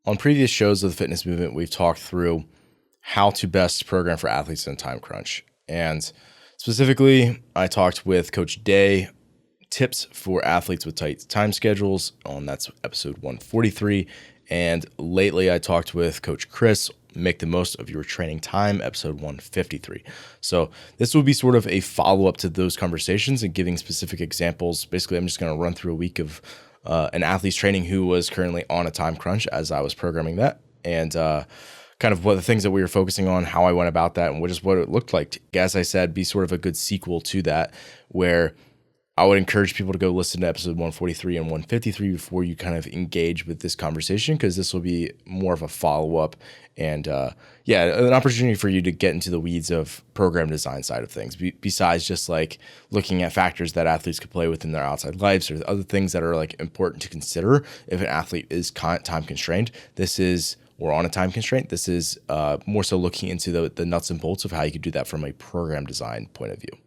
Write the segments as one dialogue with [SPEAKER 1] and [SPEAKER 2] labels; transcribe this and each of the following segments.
[SPEAKER 1] On previous shows of the fitness movement, we've talked through how to best program for athletes in a time crunch. And specifically, I talked with Coach Day, tips for athletes with tight time schedules, that's episode 143. And lately, I talked with Coach Chris, make the most of your training time, episode 153. So this will be sort of a follow-up to those conversations and giving specific examples. Basically, I'm just going to run through a week of an athlete's training who was currently on a time crunch as I was programming that, and kind of what the things that we were focusing on, how I went about that, and what it looked like. As I said, be sort of a good sequel to that, where I would encourage people to go listen to episode 143 and 153 before you kind of engage with this conversation, because this will be more of a follow-up and an opportunity for you to get into the weeds of program design side of things, besides just like looking at factors that athletes could play with in their outside lives or other things that are like important to consider if an athlete is time constrained. Or on a time constraint. This is more so looking into the nuts and bolts of how you could do that from a program design point of view.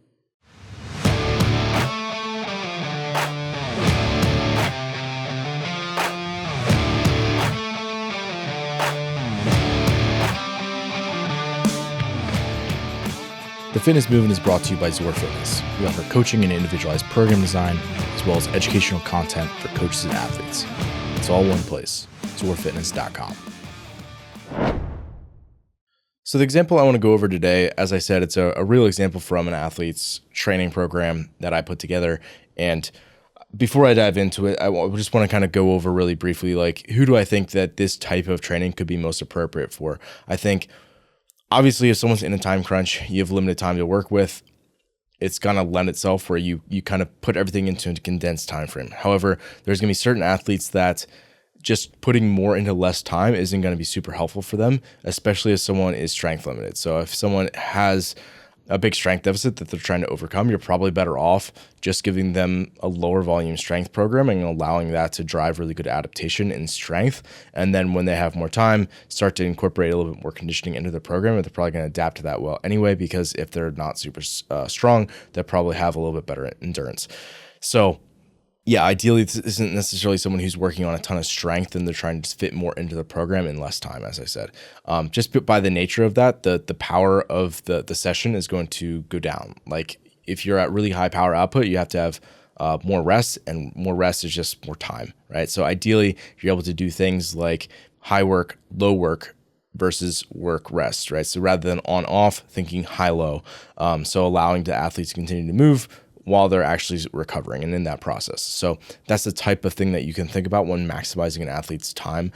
[SPEAKER 1] The Fitness Movement is brought to you by Zor Fitness. We offer coaching and individualized program design, as well as educational content for coaches and athletes. It's all one place, zorfitness.com. So the example I want to go over today, as I said, it's a real example from an athlete's training program that I put together. And before I dive into it, I just want to kind of go over really briefly, like, who do I think that this type of training could be most appropriate for? I think, obviously, if someone's in a time crunch, you have limited time to work with, it's going to lend itself where you kind of put everything into a condensed time frame. However, there's going to be certain athletes that just putting more into less time isn't going to be super helpful for them, especially if someone is strength limited. So if someone has a big strength deficit that they're trying to overcome, you're probably better off just giving them a lower volume strength programming and allowing that to drive really good adaptation in strength. And then when they have more time, start to incorporate a little bit more conditioning into the program. And they're probably going to adapt to that well anyway, because if they're not super strong, they'll probably have a little bit better endurance. So yeah, ideally, this isn't necessarily someone who's working on a ton of strength and they're trying to fit more into the program in less time, as I said. Just by the nature of that, the power of the session is going to go down. Like, if you're at really high power output, you have to have more rest, and more rest is just more time, right? So ideally, you're able to do things like high work, low work, versus work rest, right? So rather than on off, thinking high low. So allowing the athletes to continue to move while they're actually recovering and in that process. So that's the type of thing that you can think about when maximizing an athlete's time.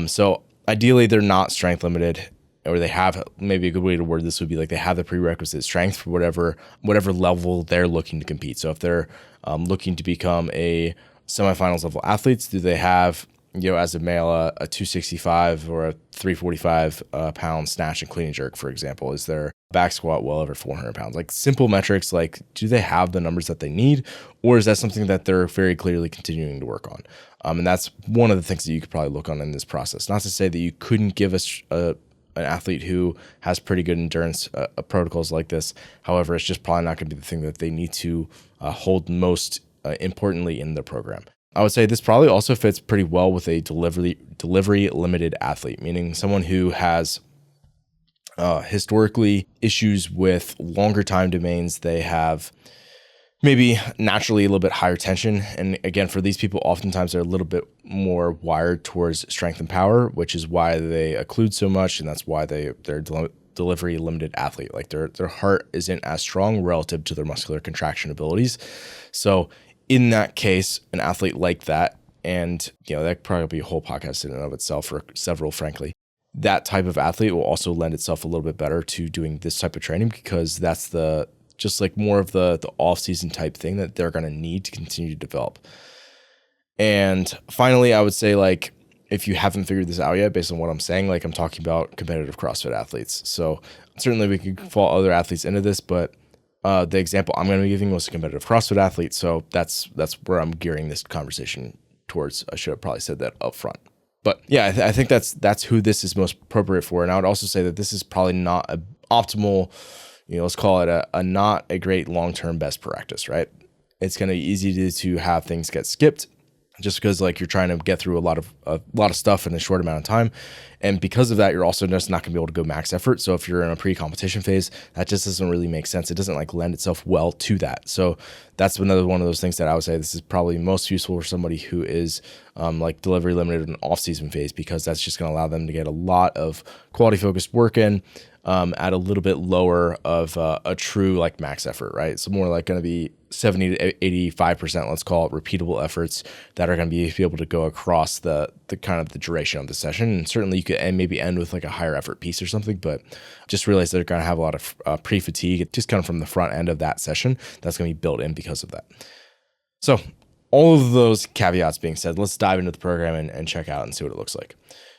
[SPEAKER 1] So ideally, they're not strength limited, or they have, maybe a good way to word this would be like they have the prerequisite strength for whatever level they're looking to compete. So if they're looking to become a semifinals level athletes, do they have, as a male, a 265 or a 345 pound snatch and clean and jerk, for example? Is their back squat well over 400 pounds? Like, simple metrics, like, do they have the numbers that they need, or is that something that they're very clearly continuing to work on? And that's one of the things that you could probably look on in this process. Not to say that you couldn't give an athlete who has pretty good endurance protocols like this. However, it's just probably not going to be the thing that they need to hold most importantly in their program. I would say this probably also fits pretty well with a delivery limited athlete, meaning someone who has historically issues with longer time domains. They have maybe naturally a little bit higher tension. And again, for these people, oftentimes they're a little bit more wired towards strength and power, which is why they occlude so much. And that's why they're delivery limited athlete. Like, their heart isn't as strong relative to their muscular contraction abilities. So in that case, an athlete like that, and that could probably be a whole podcast in and of itself, or several, frankly, that type of athlete will also lend itself a little bit better to doing this type of training, because that's just like more of the off-season type thing that they're going to need to continue to develop. And finally, I would say, like, if you haven't figured this out yet, based on what I'm saying, like, I'm talking about competitive CrossFit athletes. So certainly we could fall other athletes into this, but the example I'm going to be giving was a competitive CrossFit athlete. So that's where I'm gearing this conversation towards. I should have probably said that up front. But yeah, I think that's who this is most appropriate for. And I would also say that this is probably not an optimal, let's call it a not a great long-term best practice, right? It's going to be easy to have things get skipped. just because like you're trying to get through a lot of stuff in a short amount of time. And because of that, you're also just not gonna be able to go max effort. So if you're in a pre-competition phase, that just doesn't really make sense. It doesn't like lend itself well to that. So that's another one of those things that I would say this is probably most useful for somebody who is like delivery limited in off-season phase, because that's just gonna allow them to get a lot of quality focused work in at a little bit lower of a true like max effort, right? So more like going to be 70 to 85%, let's call it, repeatable efforts that are going to be able to go across the kind of the duration of the session. And certainly you could maybe end with like a higher effort piece or something, but just realize they're going to have a lot of pre-fatigue just kind of from the front end of that session that's going to be built in because of that. So all of those caveats being said, let's dive into the program and check out and see what it looks like.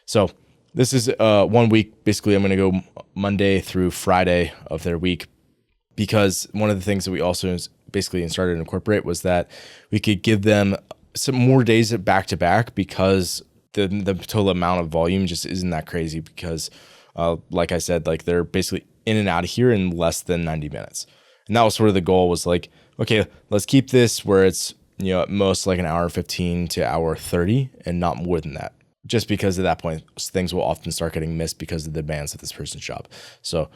[SPEAKER 1] So this is 1 week. Basically, I'm going to go Monday through Friday of their week, because one of the things that we also basically started to incorporate was that we could give them some more days back to back, because the total amount of volume just isn't that crazy, because like I said, like they're basically in and out of here in less than 90 minutes. And that was sort of the goal, was like, okay, let's keep this where it's, at most like an hour 15 to hour 30 and not more than that. Just because at that point, things will often start getting missed because of the demands of this person's job. So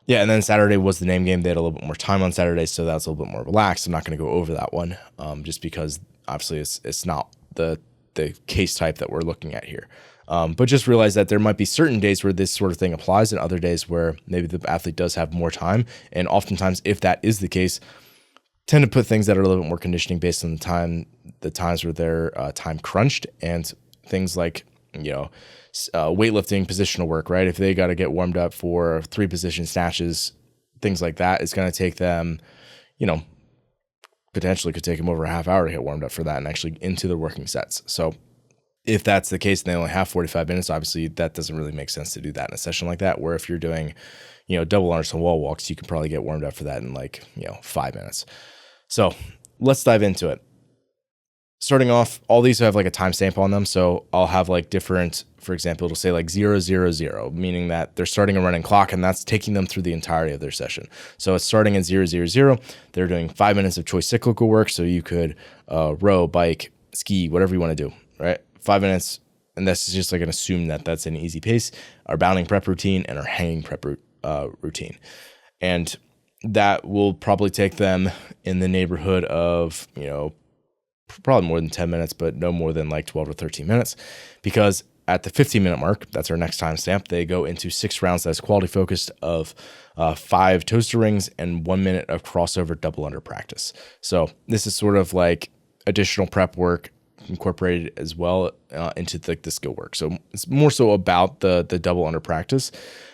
[SPEAKER 1] yeah, and then Saturday was the name game. They had a little bit more time on Saturday, so that's a little bit more relaxed. I'm not going to go over that one, just because obviously it's not the case type that we're looking at here. But just realize that there might be certain days where this sort of thing applies, and other days where maybe the athlete does have more time. And oftentimes, if that is the case, tend to put things that are a little bit more conditioning based on the times where they're time crunched, and things like weightlifting, positional work, right? If they got to get warmed up for 3 position snatches, things like that, it's going to take them, potentially could take them over a half hour to get warmed up for that and actually into the working sets. So if that's the case and they only have 45 minutes, obviously that doesn't really make sense to do that in a session like that, where if you're doing, double unders and wall walks, you can probably get warmed up for that in 5 minutes. So let's dive into it. Starting off, all these have like a timestamp on them. So I'll have like different, for example, it'll say like 000, meaning that they're starting a running clock, and that's taking them through the entirety of their session. So it's starting at 000. They're doing 5 minutes of choice cyclical work. So you could row, bike, ski, whatever you want to do, right? 5 minutes. And this is just like an assume that that's an easy pace. Our bounding prep routine and our hanging prep routine. And that will probably take them in the neighborhood of, probably more than 10 minutes, but no more than like 12 or 13 minutes, because at the 15-minute mark, that's our next timestamp, they go into 6 rounds that's quality focused of 5 toaster rings and 1 minute of crossover double under practice. So this is sort of like additional prep work incorporated as well into the skill work. So it's more so about the double under practice.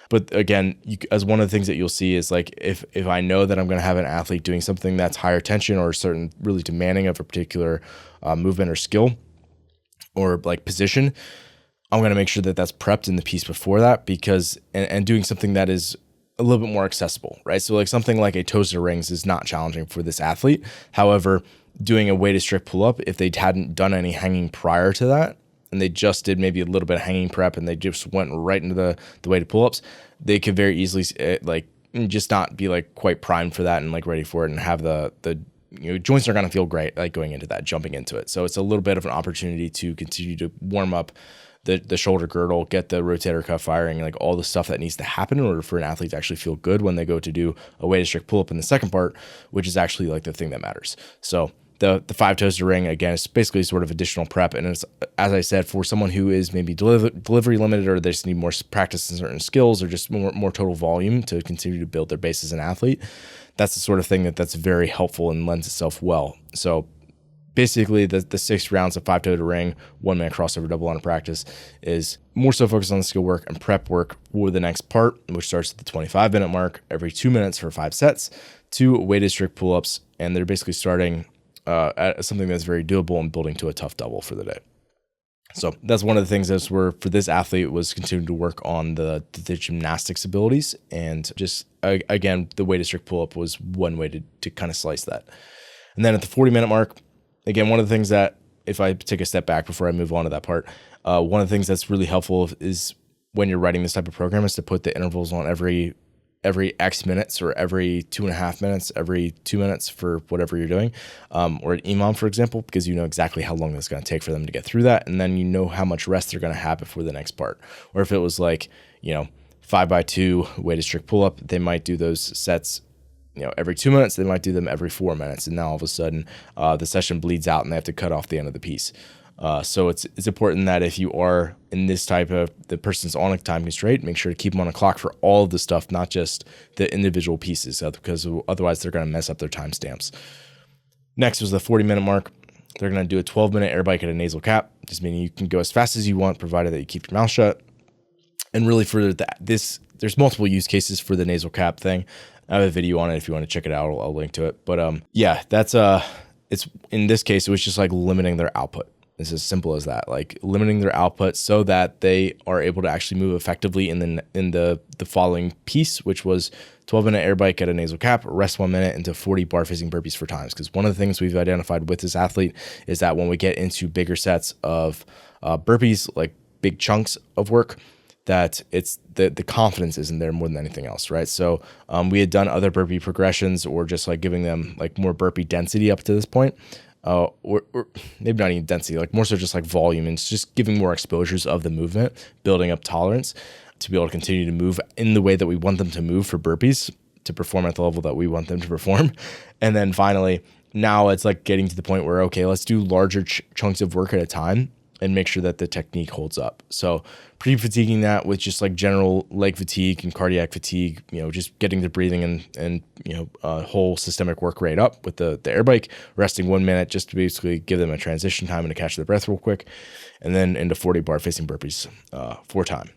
[SPEAKER 1] But again, as one of the things that you'll see is like, if I know that I'm going to have an athlete doing something that's higher tension or certain really demanding of a particular movement or skill or like position, I'm going to make sure that that's prepped in the piece before that, because and doing something that is a little bit more accessible, right? So like something like a toaster rings is not challenging for this athlete. However, doing a weighted strict pull up, if they hadn't done any hanging prior to that, and they just did maybe a little bit of hanging prep and they just went right into the weighted pull-ups, they could very easily just not be like quite primed for that and like ready for it, and have the joints are going to feel great like going into that, jumping into it. So it's a little bit of an opportunity to continue to warm up the shoulder girdle, get the rotator cuff firing, like all the stuff that needs to happen in order for an athlete to actually feel good when they go to do a weighted strict pull-up in the second part, which is actually like the thing that matters. So the 5 toaster ring, again, is basically sort of additional prep. And it's, as I said, for someone who is maybe delivery limited, or they just need more practice in certain skills, or just more total volume to continue to build their base as an athlete, that's the sort of thing that's very helpful and lends itself well. So basically the 6 rounds of 5 toaster ring, 1 minute crossover double under practice is more so focused on the skill work and prep work for the next part, which starts at the 25-minute mark, every 2 minutes for 5 sets, 2 weighted strict pull-ups, and they're basically starting at something that's very doable and building to a tough double for the day. So that's one of the things that's where for this athlete was continuing to work on the gymnastics abilities, and just again, the weighted strict pull-up was one way to kind of slice that. And then at the 40-minute mark, again, one of the things that, if I take a step back before I move on to that part, one of the things that's really helpful is when you're writing this type of program is to put the intervals on every every X minutes or every 2.5 minutes, every 2 minutes for whatever you're doing, or an EMOM, for example, because you know exactly how long it's going to take for them to get through that. And then you know how much rest they're going to have before the next part. Or if it was like, 5x2 weighted strict pull up, they might do those sets, every 2 minutes. They might do them every 4 minutes. And now all of a sudden the session bleeds out and they have to cut off the end of the piece. So it's important that if you are in this type of, the person's on a time constraint, make sure to keep them on a clock for all of the stuff, not just the individual pieces, because otherwise they're going to mess up their timestamps. Next was the 40-minute mark. They're going to do a 12-minute air bike at a nasal cap, just meaning you can go as fast as you want, provided that you keep your mouth shut. And really for there's multiple use cases for the nasal cap thing. I have a video on it if you want to check it out. I'll link to it. But that's it's in this case, it was just like limiting their output. It's as simple as that, like limiting their output so that they are able to actually move effectively in the following piece, which was 12-minute air bike at a nasal cap, rest 1 minute, into 40 bar facing burpees for times. Because one of the things we've identified with this athlete is that when we get into bigger sets of burpees, like big chunks of work, that it's the confidence isn't there more than anything else, right? So we had done other burpee progressions or just like giving them like more burpee density up to this point. Or maybe not even density, like more so just like volume, and it's just giving more exposures of the movement, building up tolerance to be able to continue to move in the way that we want them to move for burpees, to perform at the level that we want them to perform. And then finally, now it's like getting to the point where, okay, let's do larger chunks of work at a time and make sure that the technique holds up. So pre-fatiguing that with just like general leg fatigue and cardiac fatigue, just getting the breathing and whole systemic work rate up with the air bike, resting 1 minute just to basically give them a transition time and to catch their breath real quick, and then into 40 bar facing burpees for time.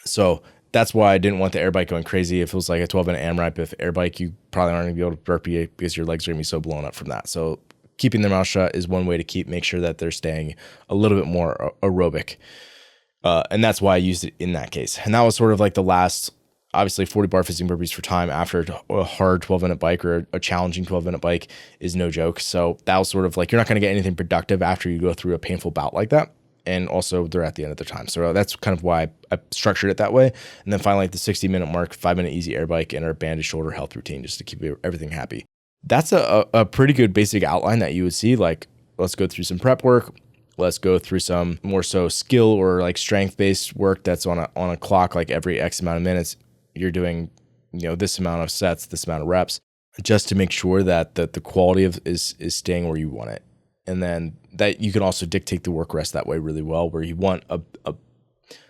[SPEAKER 1] So that's why I didn't want the air bike going crazy. If it was like a 12-minute AMRAP air bike, you probably aren't going to be able to burpee because your legs are going to be so blown up from that. So keeping their mouth shut is one way to make sure that they're staying a little bit more aerobic. And that's why I used it in that case. And that was sort of like the last, obviously 40 bar facing burpees for time after a hard 12-minute bike or a challenging 12-minute bike is no joke. So that was sort of like, you're not going to get anything productive after you go through a painful bout like that. And also they're at the end of their time. So that's kind of why I structured it that way. And then finally at the 60-minute mark, 5-minute easy air bike and our banded shoulder health routine, just to keep everything happy. That's a pretty good basic outline that you would see. Like, let's go through some prep work. Let's go through some more so skill or like strength-based work that's on a clock, like every X amount of minutes, you're doing, this amount of sets, this amount of reps, just to make sure that the quality is staying where you want it. And then that you can also dictate the work rest that way really well, where you want a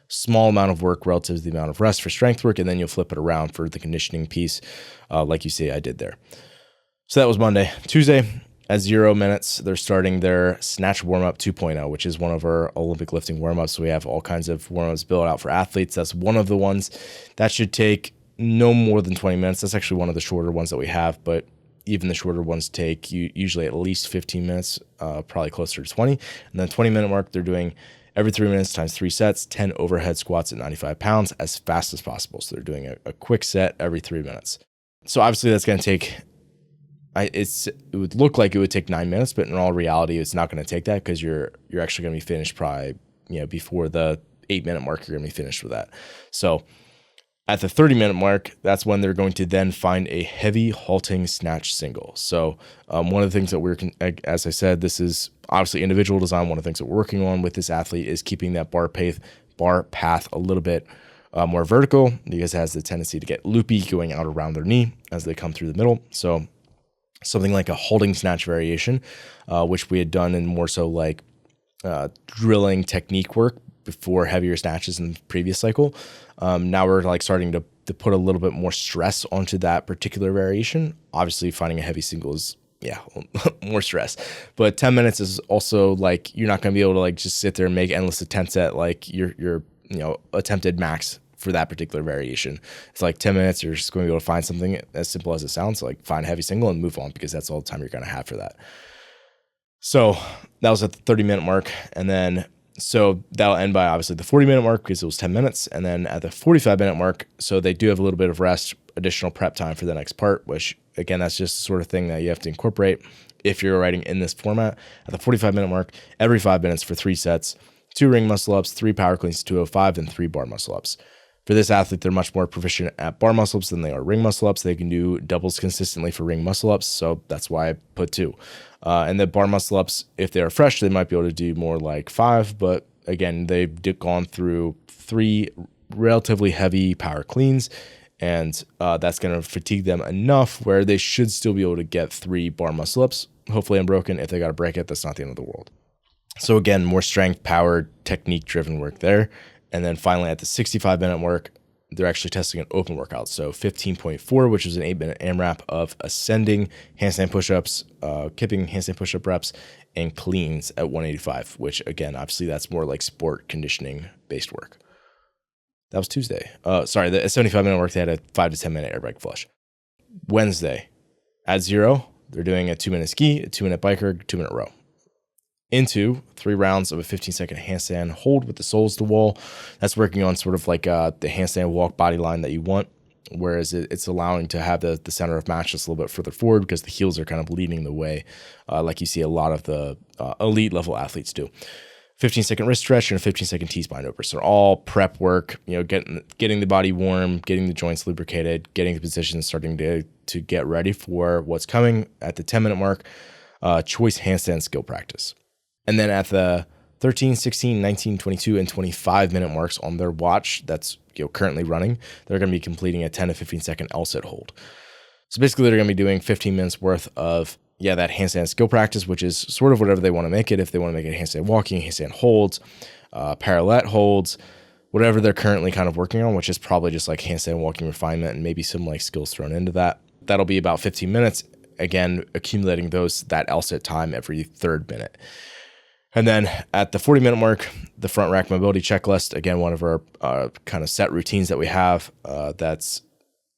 [SPEAKER 1] small amount of work relative to the amount of rest for strength work, and then you'll flip it around for the conditioning piece, like you say I did there. So that was Monday. Tuesday, at 0 minutes, they're starting their snatch warm-up 2.0, which is one of our Olympic lifting warm-ups. So we have all kinds of warm-ups built out for athletes. That's one of the ones that should take no more than 20 minutes. That's actually one of the shorter ones that we have, but even the shorter ones take usually at least 15 minutes, probably closer to 20. And then 20-minute mark, they're doing every 3 minutes times 3 sets, 10 overhead squats at 95 pounds as fast as possible. So they're doing a quick set every 3 minutes. So obviously that's going to take... it would look like it would take 9 minutes, but in all reality, it's not going to take that because you're actually going to be finished probably, before the 8-minute mark, you're going to be finished with that. So at the 30-minute mark, that's when they're going to then find a heavy halting snatch single. So one of the things that as I said, this is obviously individual design. One of the things that we're working on with this athlete is keeping that bar path a little bit more vertical, because it has the tendency to get loopy going out around their knee as they come through the middle. So something like a holding snatch variation, which we had done in more so like drilling technique work before heavier snatches in the previous cycle. Now we're like starting to put a little bit more stress onto that particular variation. Obviously finding a heavy single is more stress, but 10 minutes is also like, you're not going to be able to like just sit there and make endless attempts at like your attempted max for that particular variation. It's like 10 minutes, you're just going to be able to find something as simple as it sounds, like find a heavy single and move on, because that's all the time you're going to have for that. So that was at the 30-minute mark. And then, so that'll end by obviously the 40-minute mark because it was 10 minutes. And then at the 45-minute mark, so they do have a little bit of rest, additional prep time for the next part, which again, that's just the sort of thing that you have to incorporate if you're writing in this format. At the 45-minute mark, every 5 minutes for 3 sets, 2 ring muscle ups, 3 power cleans to 205, and 3 bar muscle ups. For this athlete, they're much more proficient at bar muscle ups than they are ring muscle ups. They can do doubles consistently for ring muscle ups, so that's why I put 2. And the bar muscle ups, if they are fresh, they might be able to do more like 5, but again, they've gone through 3 relatively heavy power cleans, and that's going to fatigue them enough where they should still be able to get 3 bar muscle ups, hopefully unbroken. If they got to break it, that's not the end of the world. So again, more strength, power, technique-driven work there. And then finally at the 65-minute mark, they're actually testing an open workout. So 15.4, which is an 8-minute AMRAP of ascending handstand push-ups, kipping handstand push-up reps, and cleans at 185, which again, obviously that's more like sport conditioning-based work. That was Tuesday. The 75-minute work, they had a 5 to 10-minute air bike flush. Wednesday, at 0, they're doing a 2-minute ski, a 2-minute biker, 2-minute row. Into 3 rounds of a 15-second handstand hold with the soles to wall. That's working on sort of like the handstand walk body line that you want, whereas it's allowing to have the center of mass just a little bit further forward because the heels are kind of leading the way, like you see a lot of the elite level athletes do. 15-second wrist stretch and a 15-second T-spine over. So all prep work, getting the body warm, getting the joints lubricated, getting the position starting to get ready for what's coming at the 10-minute mark. Choice handstand skill practice. And then at the 13, 16, 19, 22, and 25-minute marks on their watch that's currently running, they're going to be completing a 10 to 15-second L-sit hold. So basically, they're going to be doing 15 minutes worth of that handstand skill practice, which is sort of whatever they want to make it. If they want to make it handstand walking, handstand holds, parallel holds, whatever they're currently kind of working on, which is probably just like handstand walking refinement and maybe some like skills thrown into that. That'll be about 15 minutes. Again, accumulating that L-sit time every 3rd minute. And then at the 40-minute mark, the front rack mobility checklist, again, one of our kind of set routines that we have. That's,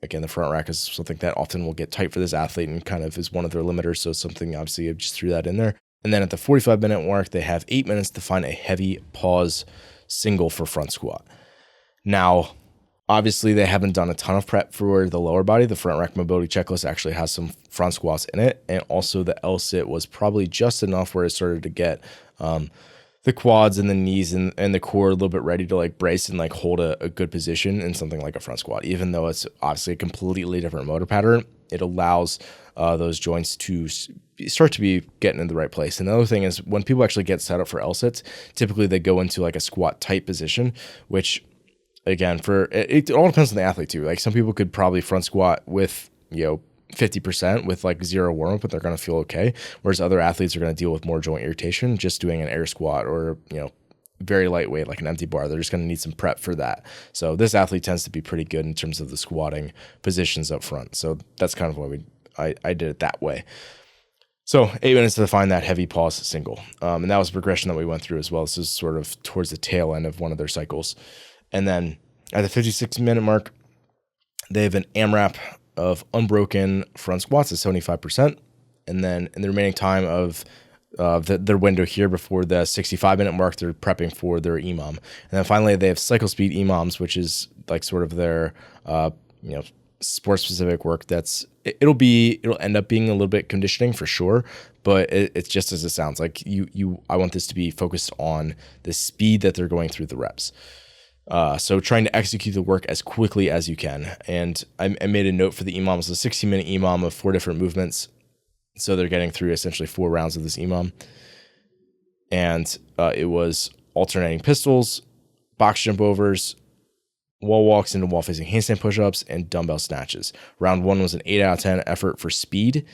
[SPEAKER 1] again, the front rack is something that often will get tight for this athlete and kind of is one of their limiters. So something, obviously, I just threw that in there. And then at the 45-minute mark, they have 8 minutes to find a heavy pause single for front squat. Now, obviously, they haven't done a ton of prep for the lower body. The front rack mobility checklist actually has some front squats in it. And also the L-sit was probably just enough where it started to get the quads and the knees and the core a little bit ready to like brace and like hold a good position in something like a front squat. Even though it's obviously a completely different motor pattern, it allows those joints to start to be getting in the right place. And the other thing is when people actually get set up for L-sits, typically they go into like a squat tight position, which again, it all depends on the athlete too. Like some people could probably front squat with, 50% with like 0 warm up, but they're going to feel okay. Whereas other athletes are going to deal with more joint irritation just doing an air squat or, very lightweight, like an empty bar. They're just going to need some prep for that. So this athlete tends to be pretty good in terms of the squatting positions up front. So that's kind of why I did it that way. So 8 minutes to find that heavy pause single. And that was a progression that we went through as well. This is sort of towards the tail end of one of their cycles. And then at the 56-minute mark, they have an AMRAP of unbroken front squats at 75%. And then in the remaining time of their window here before the 65-minute mark, they're prepping for their EMOM. And then finally, they have cycle speed EMOMs, which is like sort of their, sport-specific work. It'll end up being a little bit conditioning for sure, but it's just as it sounds. Like I want this to be focused on the speed that they're going through the reps. So trying to execute the work as quickly as you can. And I made a note for the EMOM. It's a 60-minute EMOM of 4 different movements. So they're getting through essentially 4 rounds of this EMOM. And it was alternating pistols, box jump overs, wall walks into wall facing handstand push-ups, and dumbbell snatches. Round 1 was an 8 out of 10 effort for speed.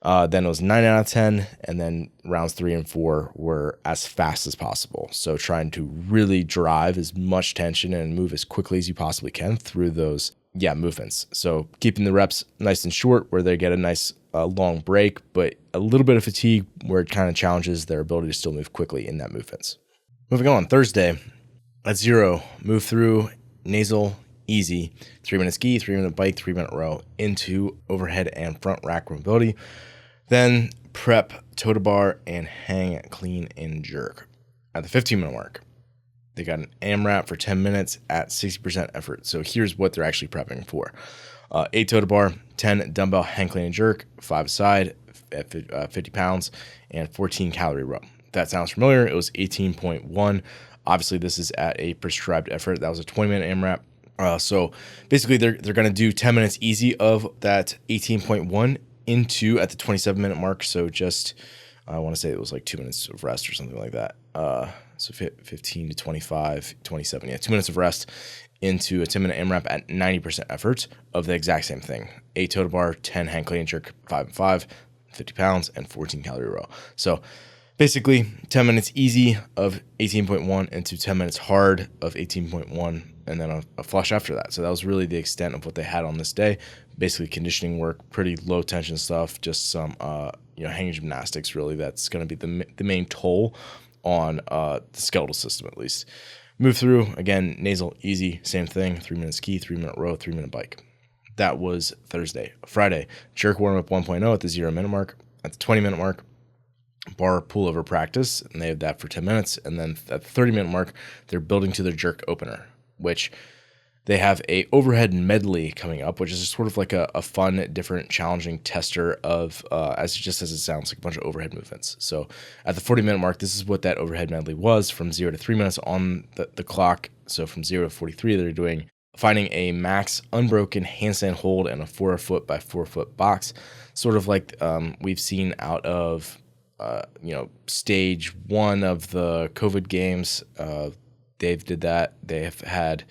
[SPEAKER 1] Then it was 9 out of 10, and then rounds 3 and 4 were as fast as possible. So trying to really drive as much tension and move as quickly as you possibly can through those movements. So keeping the reps nice and short where they get a nice long break, but a little bit of fatigue where it kind of challenges their ability to still move quickly in that movements. Moving on, Thursday at 0, move through nasal, easy, 3-minute ski, 3-minute bike, 3-minute row into overhead and front rack mobility. Then prep, toe to bar, and hang, clean, and jerk. At the 15-minute mark, they got an AMRAP for 10 minutes at 60% effort. So here's what they're actually prepping for. 8 toe to bar, 10 dumbbell hang, clean, and jerk, 5 side at 50 pounds, and 14 calorie row. If that sounds familiar, it was 18.1. Obviously, this is at a prescribed effort. That was a 20-minute AMRAP. So basically they're going to do 10 minutes easy of that 18.1 into at the 27-minute mark. So just, I want to say it was like 2 minutes of rest or something like that. So 15 to 25, 27. Yeah, 2 minutes of rest into a 10-minute AMRAP at 90% effort of the exact same thing. 8 total bar, 10 hang clean and jerk, 5 and 5, 50 pounds, and 14 calorie row. So basically 10 minutes easy of 18.1 into 10 minutes hard of 18.1, and then a flush after that. So that was really the extent of what they had on this day. Basically conditioning work, pretty low tension stuff, just some hanging gymnastics really. That's going to be the main toll on the skeletal system at least. Move through, again, nasal, easy, same thing, 3 minutes ski, 3-minute row, 3-minute bike. That was Thursday. Friday, jerk warm-up 1.0 at the 0-minute mark. At the 20-minute mark, bar pullover practice, and they have that for 10 minutes. And then at the 30-minute mark, they're building to their jerk opener, which they have a overhead medley coming up, which is sort of like a fun, different, challenging tester of, as it sounds, like a bunch of overhead movements. So at the 40-minute mark, this is what that overhead medley was from 0 to 3 minutes on the clock. So from 0 to 43, they're finding a max unbroken handstand hold and a 4-foot by 4-foot box, sort of like we've seen out of stage 1 of the COVID games. Dave did that. They have had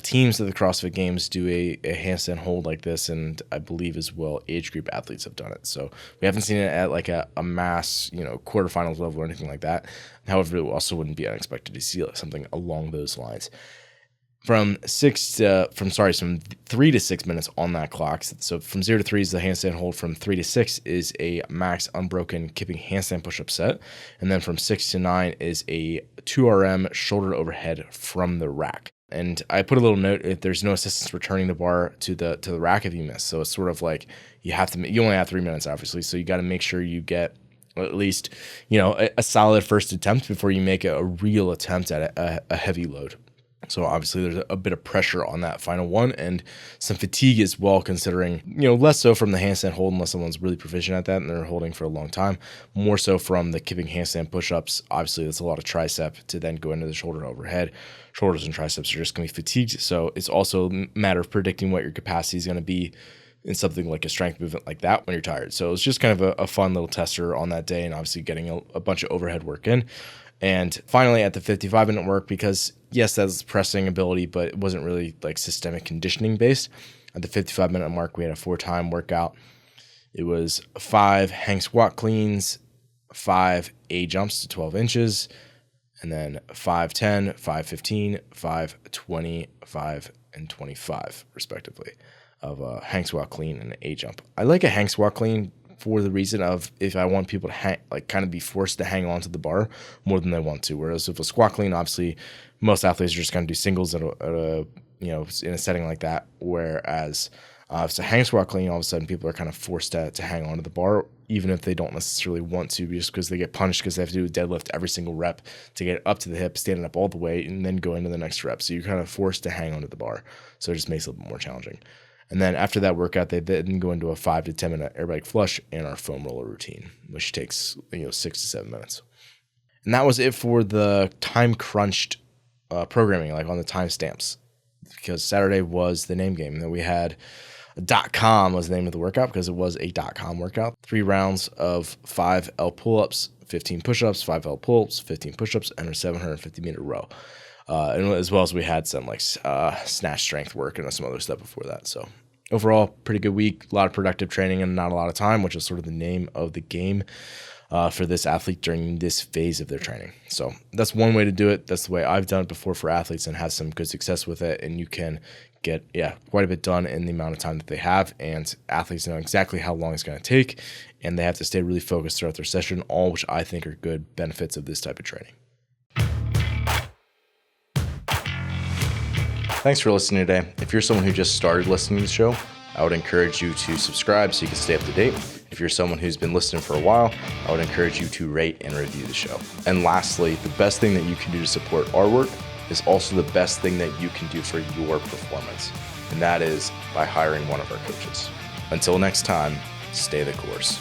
[SPEAKER 1] teams of the CrossFit Games do a handstand hold like this, and I believe as well age group athletes have done it. So we haven't seen it at like a mass, quarterfinals level or anything like that. However, it also wouldn't be unexpected to see something along those lines. From 3 to 6 minutes on that clock. So from 0 to 3 is the handstand hold. From 3 to 6 is a max unbroken kipping handstand push-up set. And then from 6 to 9 is a 2RM shoulder overhead from the rack. And I put a little note, if there's no assistance returning the bar to the rack if you miss. So it's sort of like you only have 3 minutes, obviously. So you got to make sure you get at least, a solid first attempt before you make a real attempt at a heavy load. So obviously there's a bit of pressure on that final one and some fatigue as well, considering, less so from the handstand hold unless someone's really proficient at that and they're holding for a long time, more so from the kipping handstand push-ups. Obviously that's a lot of tricep to then go into the shoulder overhead. Shoulders and triceps are just going to be fatigued. So it's also a matter of predicting what your capacity is going to be in something like a strength movement like that when you're tired. So it's just kind of a fun little tester on that day, and obviously getting a bunch of overhead work in. And finally at the 55-minute work, because yes, that's pressing ability, but it wasn't really like systemic conditioning based. At the 55-minute mark, we had a 4-time workout. It was 5 hang squat cleans, 5 A jumps to 12 inches, and then 5-10, 5-15, 5-20, 5 and 25 respectively of a hang squat clean and an A jump. I like a hang squat clean for the reason of if I want people to kind of be forced to hang on to the bar more than they want to. Whereas if a squat clean, obviously most athletes are just going to do singles in a setting like that. Whereas if it's a hang squat clean, all of a sudden people are kind of forced to hang on to the bar, even if they don't necessarily want to, just because they get punished because they have to do a deadlift every single rep to get up to the hip, standing up all the way, and then go into the next rep. So you're kind of forced to hang onto the bar. So it just makes it a little bit more challenging. And then after that workout, they then go into a 5 to 10 minute air bike flush and our foam roller routine, which takes 6 to 7 minutes. And that was it for the time crunched programming, like on the timestamps, because Saturday was the name game. And then we had .com was the name of the workout because it was a .com workout. 3 rounds of 5 L pull-ups, 15 push-ups, 5 L pull-ups, 15 push-ups, and a 750-meter row. And as well as we had some snatch strength work and some other stuff before that. So overall, pretty good week, a lot of productive training and not a lot of time, which is sort of the name of the game for this athlete during this phase of their training. So that's one way to do it. That's the way I've done it before for athletes and had some good success with it. And you can get quite a bit done in the amount of time that they have. And athletes know exactly how long it's going to take. And they have to stay really focused throughout their session, all which I think are good benefits of this type of training. Thanks for listening today. If you're someone who just started listening to the show, I would encourage you to subscribe so you can stay up to date. If you're someone who's been listening for a while, I would encourage you to rate and review the show. And lastly, the best thing that you can do to support our work is also the best thing that you can do for your performance. And that is by hiring one of our coaches. Until next time, stay the course.